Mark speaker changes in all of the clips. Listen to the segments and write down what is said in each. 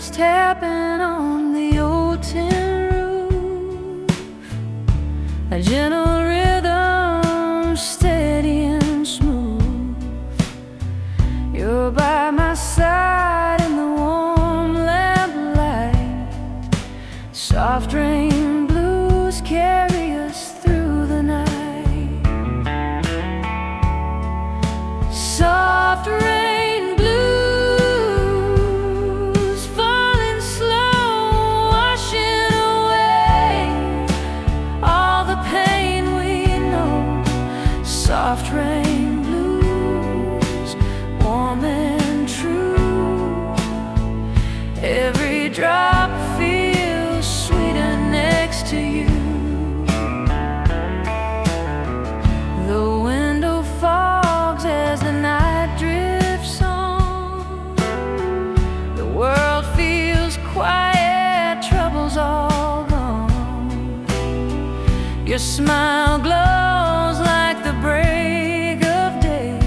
Speaker 1: raindrops tapping on the old tin roof, a gentle rhythm, steady and smooth. You're by my side in the warm lamplight. Soft rain blues carry us through the night. Soft rain blues falling slow, washing away all the pain we know. Soft rain blues, warm and true. Every drop feels sweeter next to you. The window fogs as the night drifts on. The world feels quiet, troubles all gone. Your smile glows like the break of day,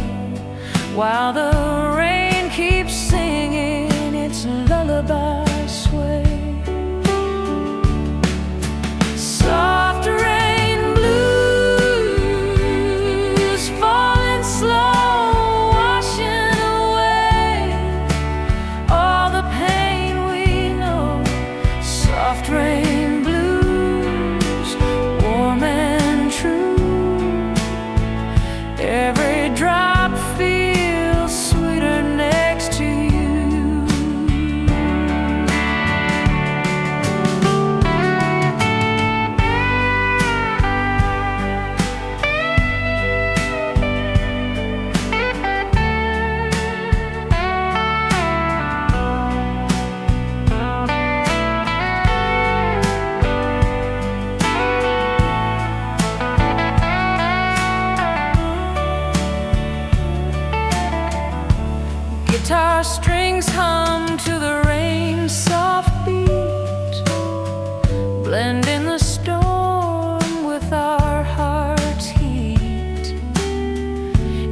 Speaker 1: while the rain keeps singing its lullaby sway. Soft rain blues falling slow, washing away all the pain we know. Soft rain blues, warm and true. Every drop feels sweeter next to you. Guitar strings hum to the rain's soft beat, blending the storm with our heart's heat.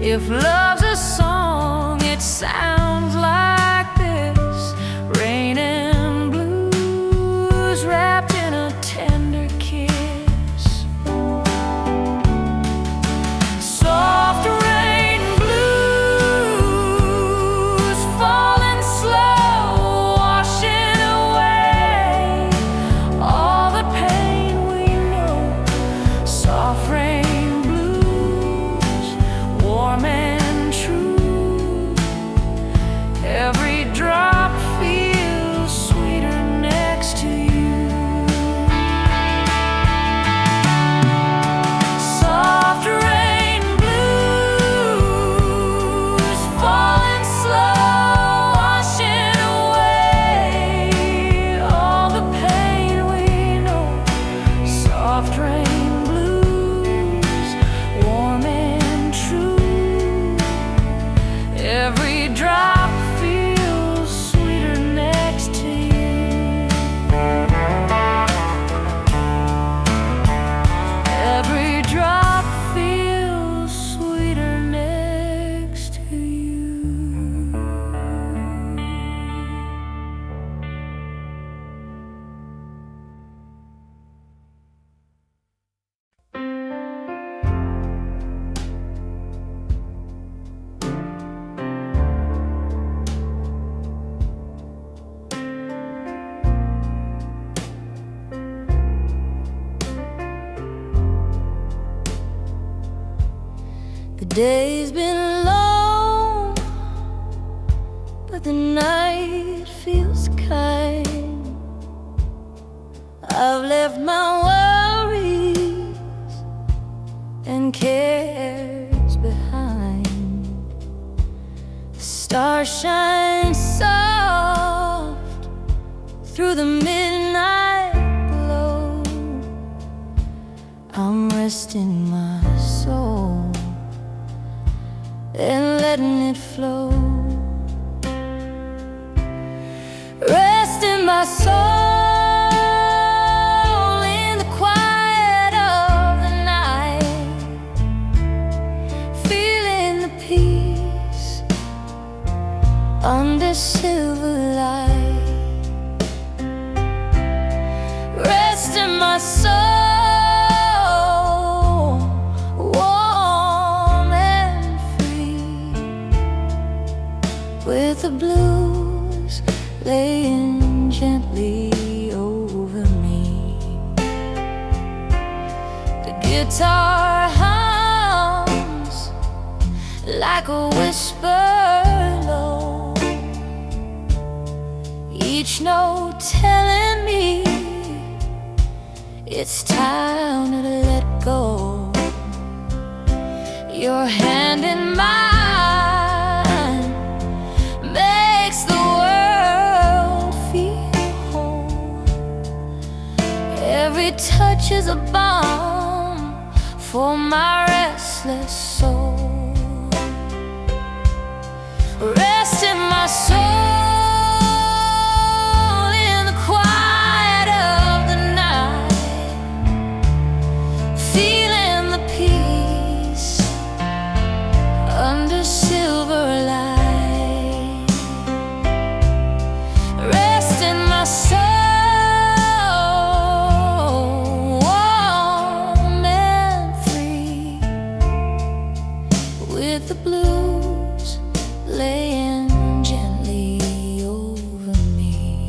Speaker 1: If love's a song, it sounds like this. Rain and blues wrapped in a tender kiss. Soft rain blues falling slow, washing away all the pain we know. Soft rain blues, warm and true. Every drop feels sweeter next to you. Soft rain blues falling slow, washing away all the pain we know. Soft rain blues, warm and true. Every drop feels sweeter next to you. Every drop feels sweeter next to you. The day's been long, but the night feels kind. I've left my worries and cares behind. The stars shine soft through the midnight glow. I'm resting my soul and letting it flow. Resting my soul in the quiet of the night, feeling the peace under silver light. guitar hums like a whisper low, each note telling me it's time to let go. Your hand in mine makes the world feel whole. Every touch is a balm for my restless soul. Rest in my soul, in the quiet of the night, feeling the peace under silver light. Rest in my soul, warm and free, with the blues laying gently over me.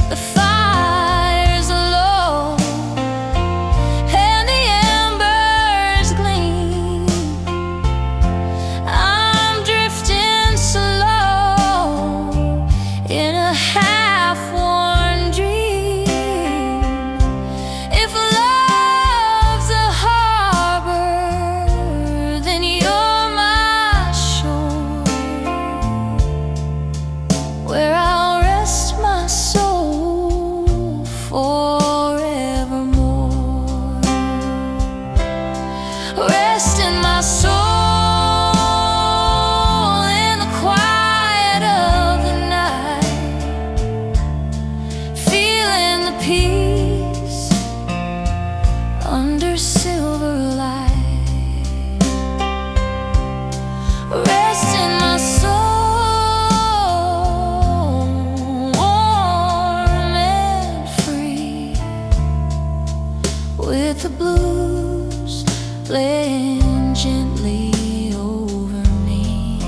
Speaker 1: The fire's low and the embers gleam. I'm drifting slow in a half-worn dream. If love's a harbor, then you're my shore, where I'll rest my soul forevermore. Rest in my soul, in the quiet of the night, feeling the peace under silver light. Rest in my soul, warm and free, with the blues laying gently over me.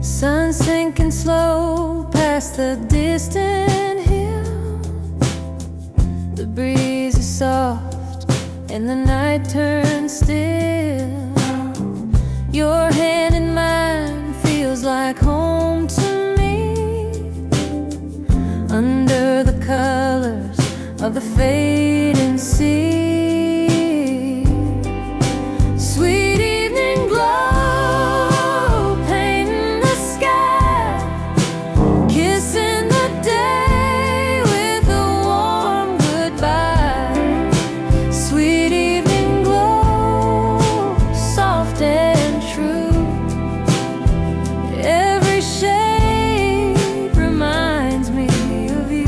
Speaker 1: Sun sinking slow past the distant hill. The breeze is soft and the night turns still. Your hand in mine feels like home to me, under the colors of the fading sea. Sweet evening glow, painting the sky, kissing the day with a warm goodbye. Sweet evening glow, soft and true, every shade reminds me of you.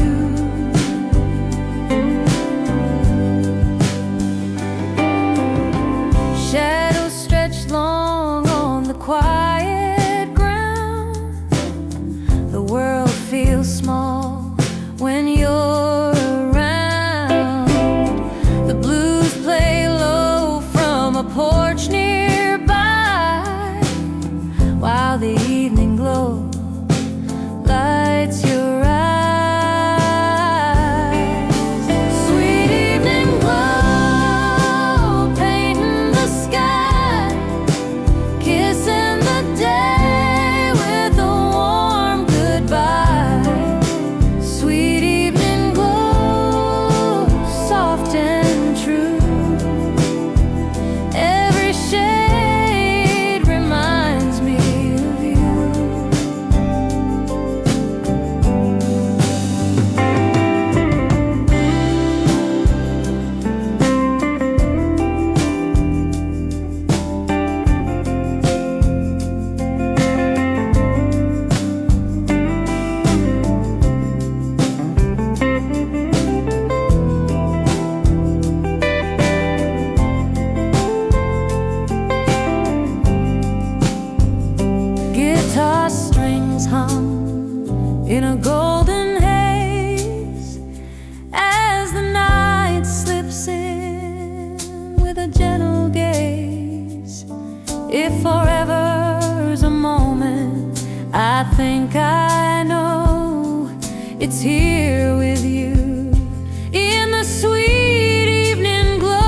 Speaker 1: think I know it's here with you in the sweet evening glow.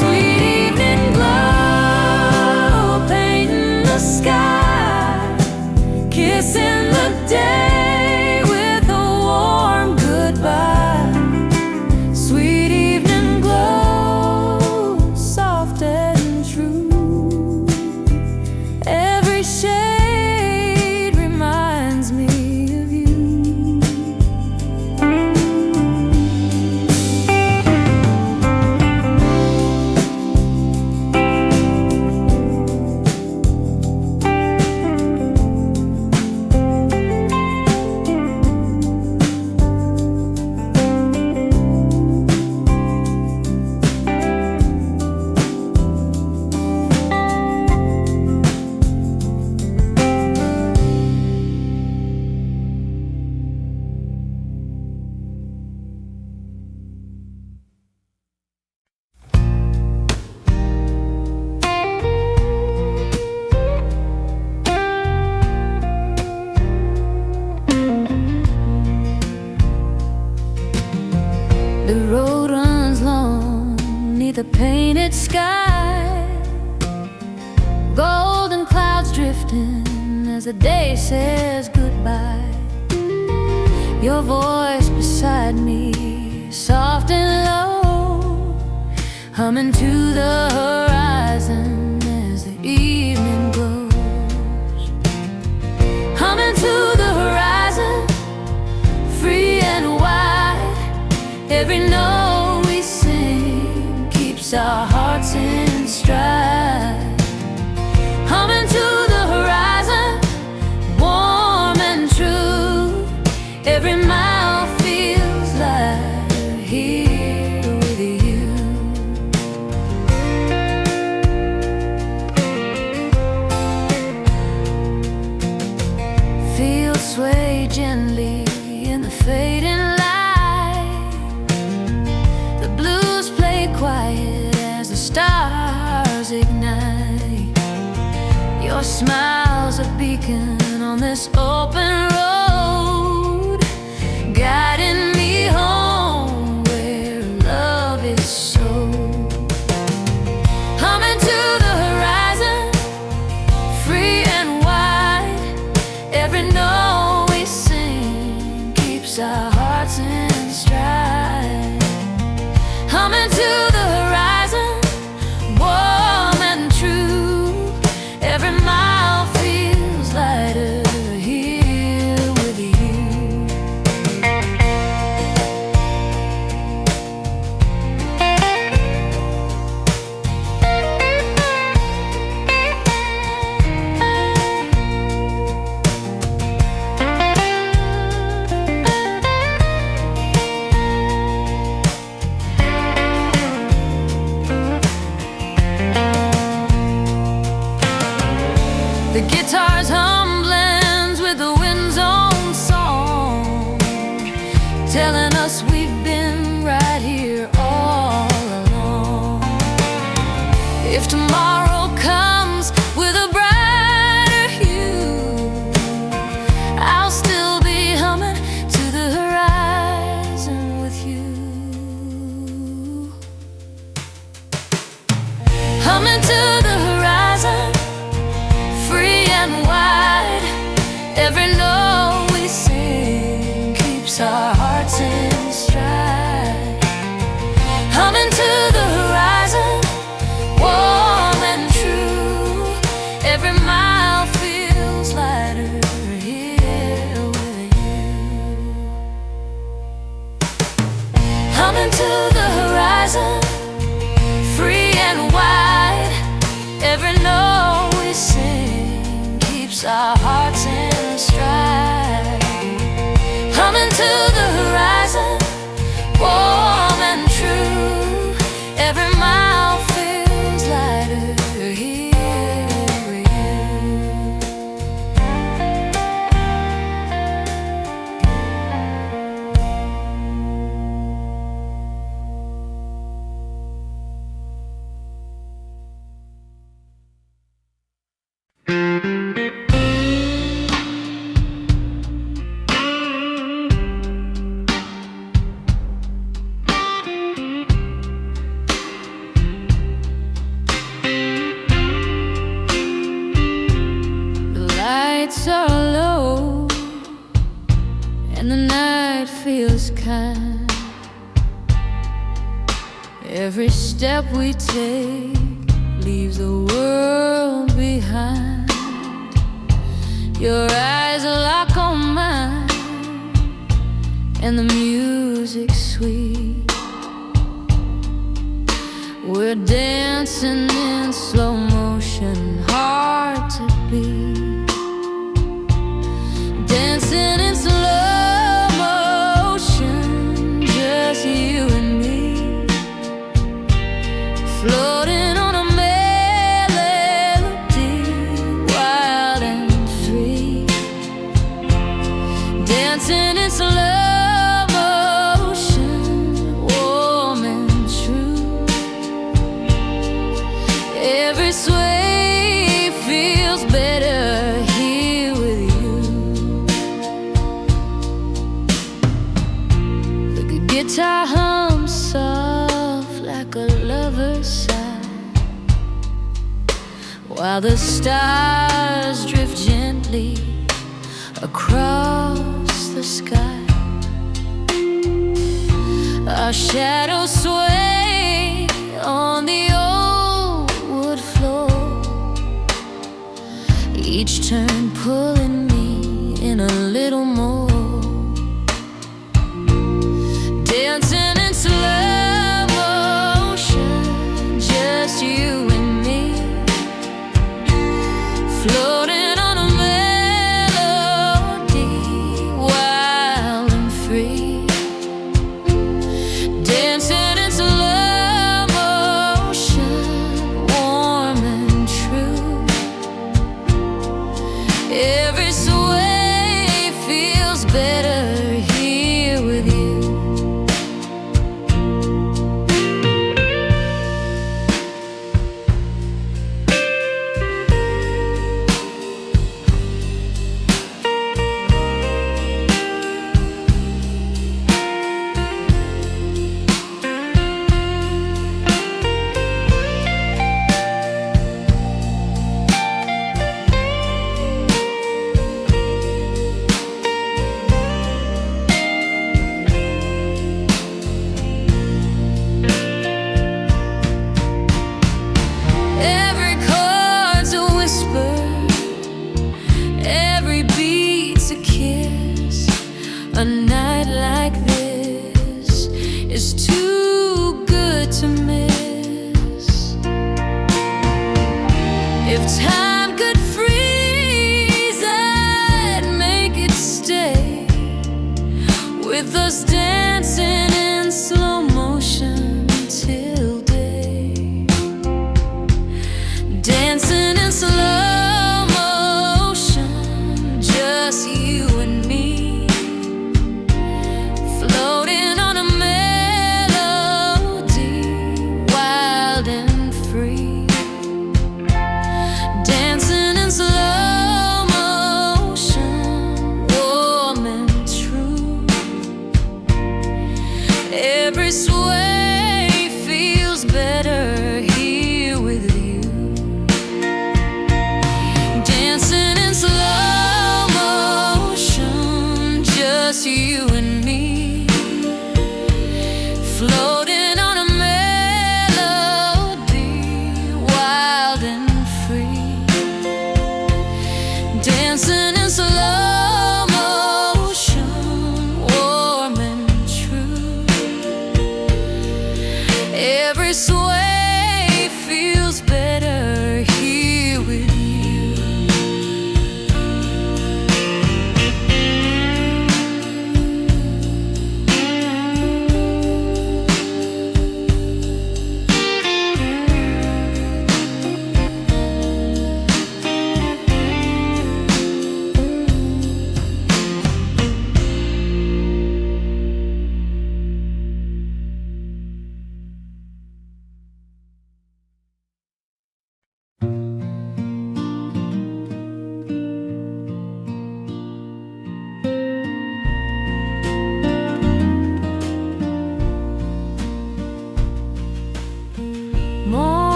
Speaker 1: Sweet evening glow, painting the sky, kissing the day with a warm goodbye. Sweet evening glow, soft and true. Every shade reminds me of you. The road runs long neath a painted sky, golden clouds drifting as the day says goodbye. Your voice beside me, soft and low, humming to the horizon as the evening glows. Humming to the horizon, free and wide. Every note we sing keeps our hearts in stride. Humming to the horizon, warm and true. Every mile feels lighter here with you. Fields sway gently in the fading light. Quiet as the stars ignite. Your smile's a beacon on this open road, guiding me home where love is sold. Humming to the horizon, free and wide. Every note we sing keeps our hearts in stride. Humming to the horizon, warm and true. Every mile feels lighter here with you. The guitar's hum blends with the wind's own song, telling us we've been right here all along. If tomorrow comes with a brighter hue, I'll still be humming to the horizon with you. Humming to the horizon, free and wide. Every note we sing keeps our hearts in stride. Humming to the horizon, warm and true. Every mile feels lighter here with you. Humming to the horizon, free and wide. Every note we sing keeps our hearts in stride. Humming to the horizon, warm and true. Every mile feels lighter here with you. time. Every step we take leaves the world behind. Your eyes lock on mine, and the music's sweet. We're dancing in slow motion, hard to beat. Dancing in slow motion, just you and me, floating on a melody, wild and free. Dancing in slow motion, warm and true. Every sway feels better here with you. The guitar hums soft like a lover's sigh, while the stars drift gently across the sky. Our shadows sway on the old wood floor, each turn pulling me in a little more. Dancing in slow motion, just you and me, floating on a melody, wild and free. Dancing in slow motion, warm and true. Every sway feels better here with you. Every chord's a whisper, every beat's a kiss. A night like this is too good to miss. If time could freeze, I'd make it stay, with us dancing in slow motion till day. Dancing in slow motion, just you and me, floating on a melody, wild and free. Dancing in slow motion, warm and true. Every sway feels better here with you. Dancing in slow motion, just you and me, floating on a melody, wild and free. Dancing in slow motion, warm and true. Every sway feels better here with you.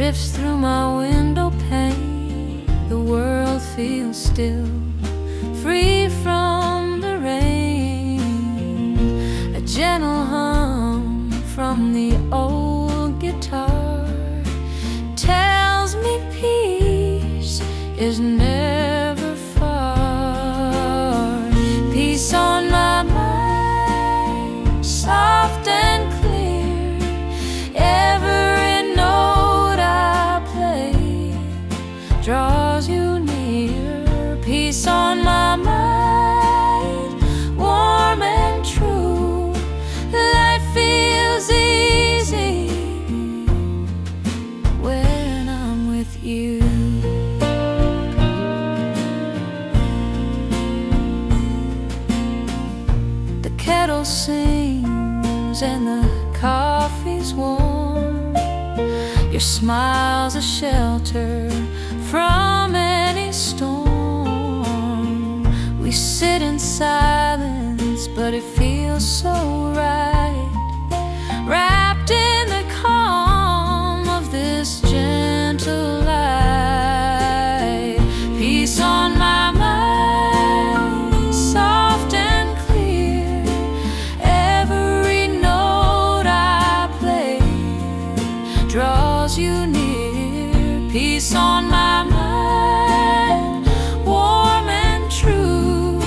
Speaker 1: drifts through my window pane. The world feels still, free from the rain. is never far. Peace on my mind, soft and clear. Every note I play draws you near. Peace on my mind, warm and true. Life feels easy when I'm with you. The kettle sings and the coffee's warm. Your smile's a shelter from any storm. We sit in silence, but it feels so right, wrapped in the calm of this gentle light. Peace on my mind, soft and clear. Every note I play draws you near. Peace on my mind, warm and true.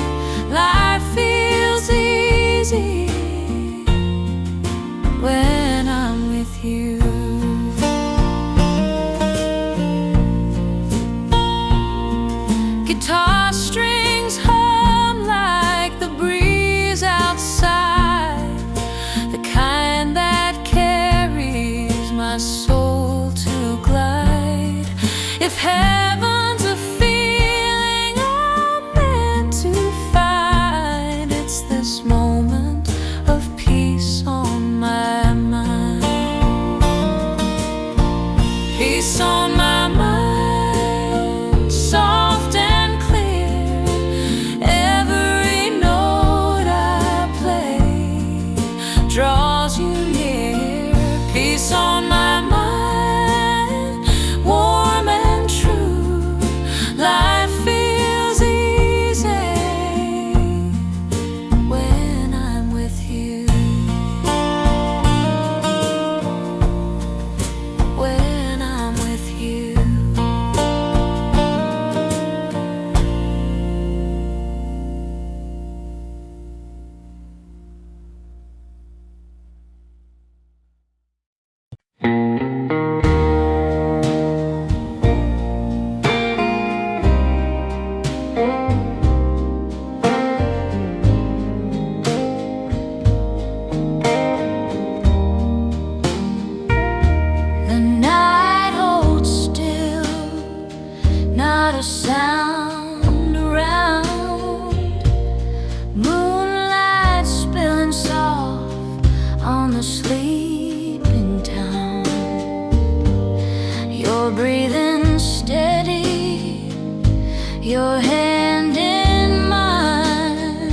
Speaker 1: Life feels easy when I'm with you. Guitar strings hum like the breeze outside, the kind that carries my soul to glide. If heaven's a feeling I'm meant to find, it's this moment of peace on my mind. Peace on my mind, soft and clear. Every note I play draws you near. Peace on my mind, warm and true. Life feels easy when I'm with you. When I'm with you. The night holds still, not a sound around. Moonlight spilling soft on the sleeping town. You're breathing steady, your hand in mine.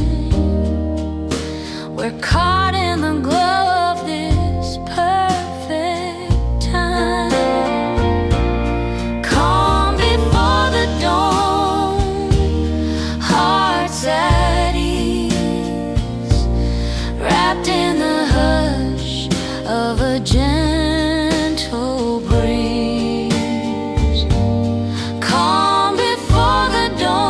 Speaker 1: We're caught in the glow of this perfect time. Calm before the dawn, hearts at ease, wrapped in the hush of a gentle breeze. Calm before the dawn,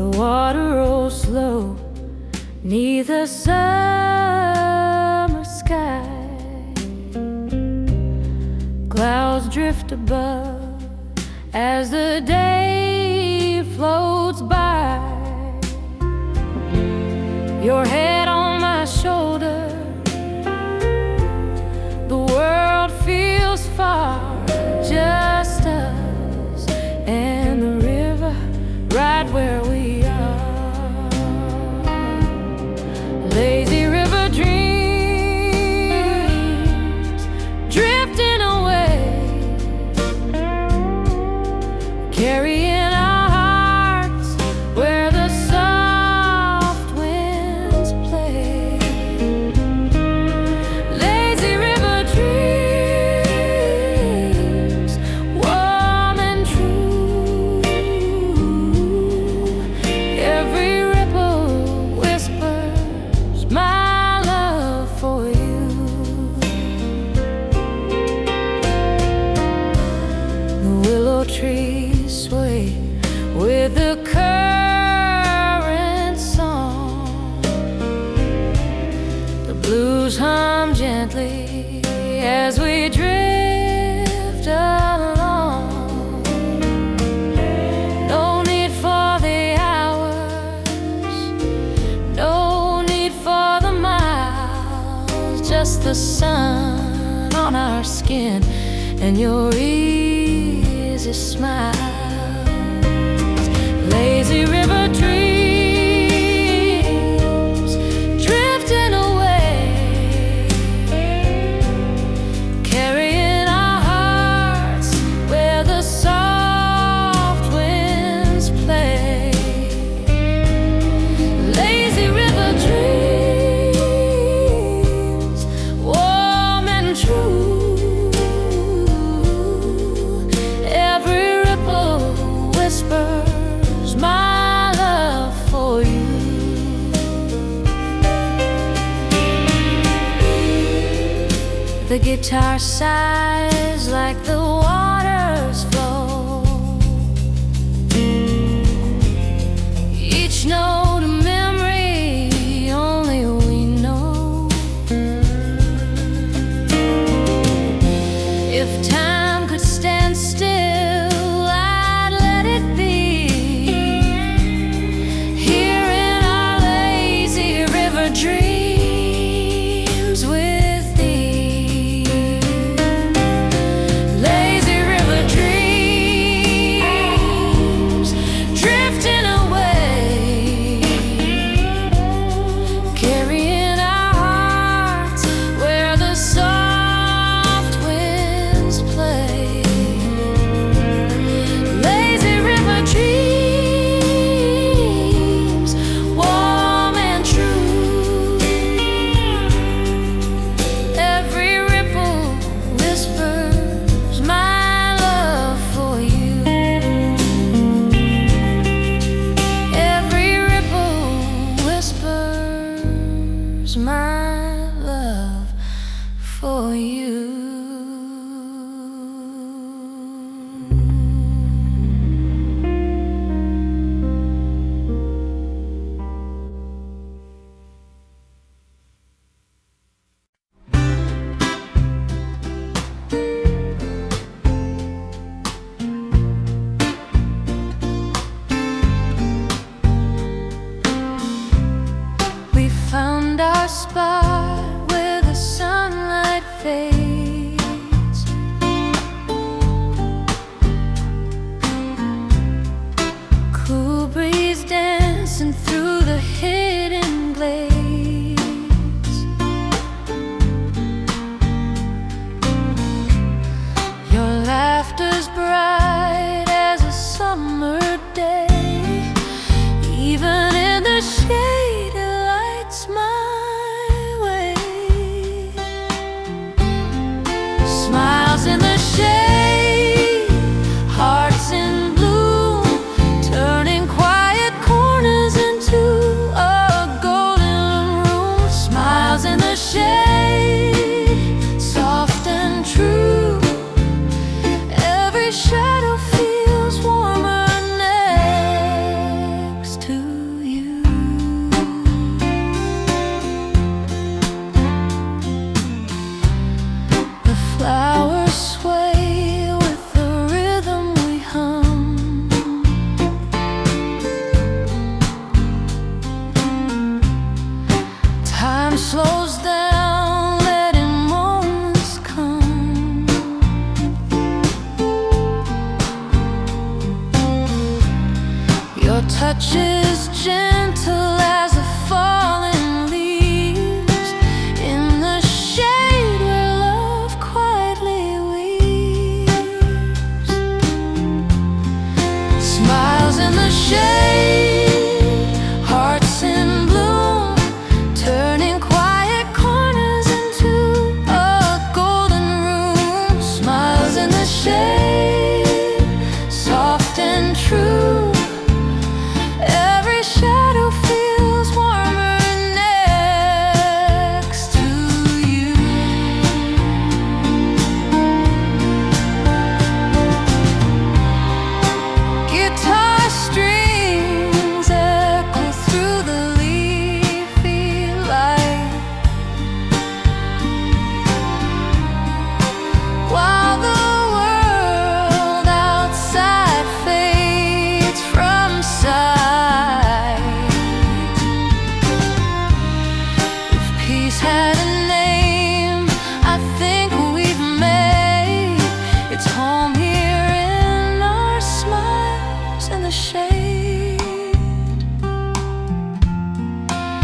Speaker 1: The water rolls slow 'neath the summer sky. Clouds drift above as the day floats by. Your head on my shoulder, the world feels far. Just us and the river right where we are. Lazy river dreams drifting away, carrying our hearts where the soft winds play. Lazy river dreams, warm and true. Every ripple whispers my love for you. The willow trees sway with the current song. The blues hum gently as we drift along. No need for the hours, no need for the miles, just the sun on our skin and your easy smile. Lazy river dreams drifting away, carrying our hearts where the soft winds play. Lazy river dreams, warm and true. Every ripple whispers my love for you. The guitar sighs like the waters flow, each note a memory only we know. If time could stand still, I'd let it be. Here in our lazy river dreams with thee. Lazy river dreams drifting away, carrying our hearts where the soft winds play. Lazy river dreams, warm and true. Every ripple whispers my love for you. Every ripple whispers my love for you. We found our spot where the sunlight fades. Cool breeze dancing through the hidden glades. Your laughter's bright as a summer day. Even in the shade, it lights my way. Smiles in the shade, hearts in bloom, turning quiet corners into a golden room. Smiles in the shade, soft and true. Every shadow feels warmer next to touches gentle as the falling leaves in the shade where love quietly weeps. Smiles in the shade, hearts in bloom, turning quiet corners into a golden room. Smiles in the shade, soft and true. Every shadow feels warmer next to you. Guitar strings echo through the leafy light, while the world outside fades from sight. If peace had a name, I think we've made its home here in our smiles in the shade.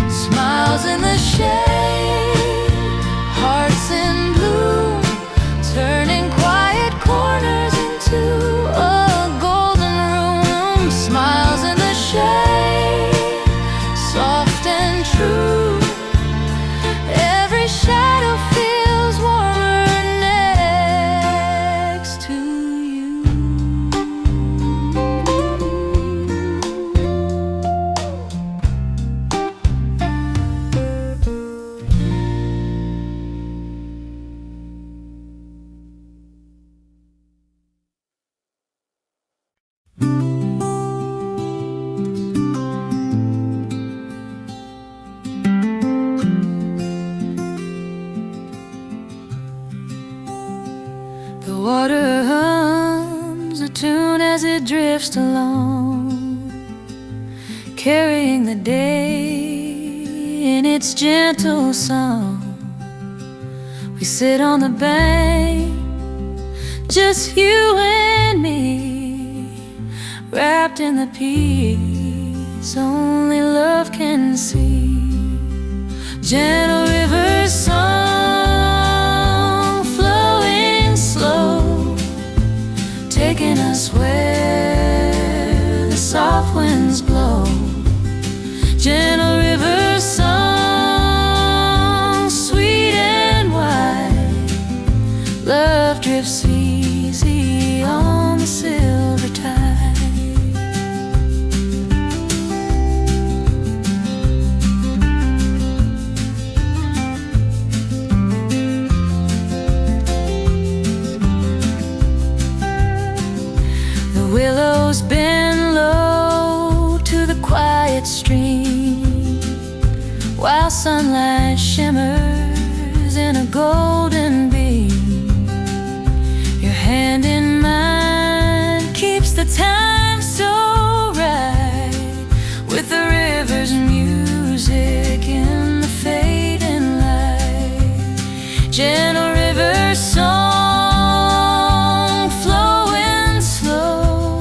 Speaker 1: Smiles in the shade, hearts in bloom, turning quiet corners into a golden room. Smiles in the shade, soft and true. Every shadow feels warmer next to you. The water hums a tune as it drifts along, carrying the day in its gentle song. We sit on the bank, just you and me, wrapped in the peace only love can see. Gentle river song flowing slow, taking us where the soft winds blow. Gentle river song, sweet and wide, love drifts easy on the silver tide. The willows bend low to the quiet stream, while sunlight shimmers in a golden beam. Your hand in mine keeps the time so right, with the river's music in the fading light. Gentle river song flowing slow,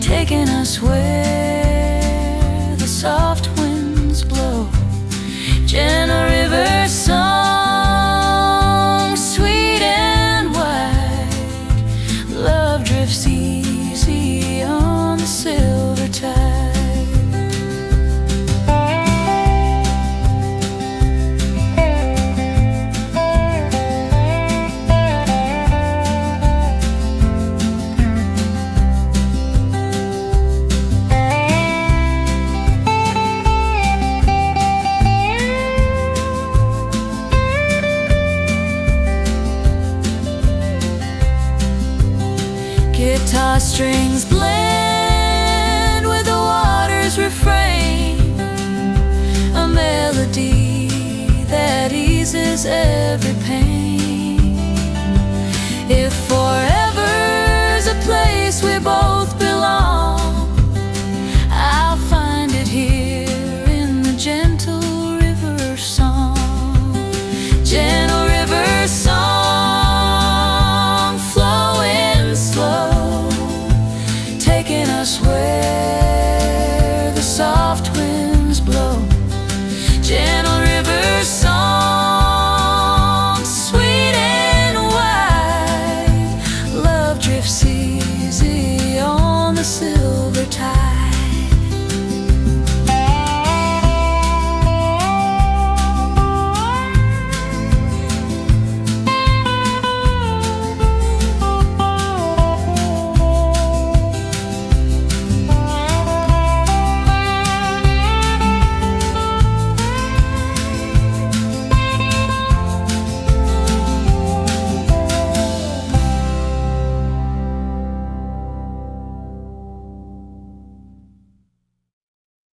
Speaker 1: taking us where the soft winds blow. Gentle river song, sweet and wide, love drifts easy on the silver tide. Guitar strings blend with the water's refrain, a melody that eases every pain.